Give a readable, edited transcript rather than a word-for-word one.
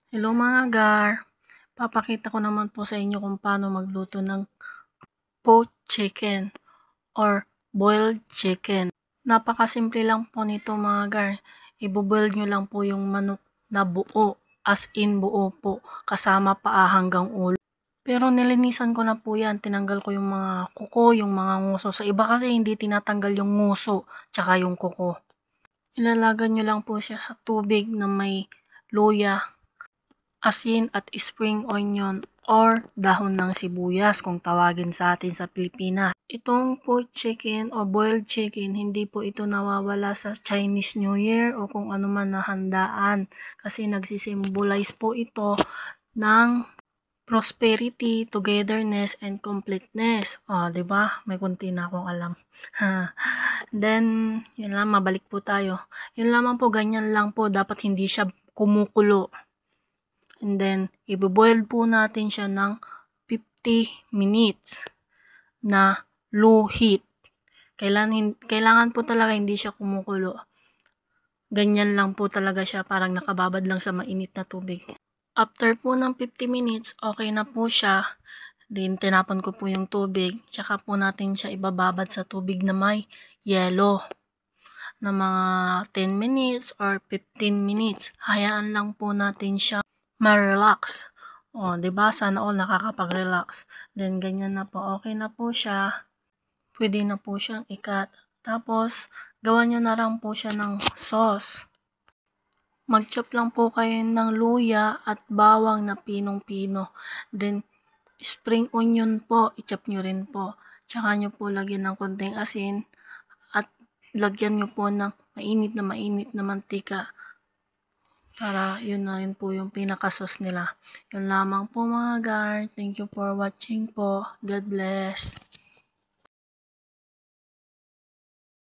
Hello mga gar, papakita ko naman po sa inyo kung paano magluto ng poached chicken or boiled chicken. Napakasimple lang po nito mga gar, iboboil nyo lang po yung manok na buo, as in buo po, kasama paa hanggang ulo. Pero nilinisan ko na po yan, tinanggal ko yung mga kuko, yung mga nguso. Sa iba kasi hindi tinatanggal yung nguso, tsaka yung kuko. Ilalagan nyo lang po siya sa tubig na may luya, asin at spring onion or dahon ng sibuyas kung tawagin sa atin sa Pilipinas. Itong poached chicken o boiled chicken, hindi po ito nawawala sa Chinese New Year o kung ano man na handaan kasi nagsisimbolize po ito ng prosperity, togetherness, and completeness. Di ba? May kunti na akong alam. Then, yun lang, mabalik po tayo. Yun lamang po, ganyan lang po. Dapat hindi siya kumukulo. And then, i-boil po natin siya ng 50 minutes na low heat. Kailangan po talaga hindi siya kumukulo. Ganyan lang po talaga siya, parang nakababad lang sa mainit na tubig. After po ng 50 minutes, okay na po siya. Then, tinapon ko po yung tubig. Tsaka po natin siya ibababad sa tubig na may yelo na mga 10 minutes or 15 minutes. Hayaan lang po natin siya ma-relax. Diba? Sana all nakakapag-relax. Then, ganyan na po. Okay na po siya. Pwede na po siyang ikat. Tapos, gawan nyo na lang po siya ng sauce. Mag-chop lang po kayo ng luya at bawang na pinong-pino. Then, spring onion po, i-chop nyo rin po. Tsaka nyo po lagyan ng konting asin at lagyan nyo po ng mainit na mantika. Para yun na rin po yung pinaka-sauce nila. Yun lamang po mga gar. Thank you for watching po. God bless.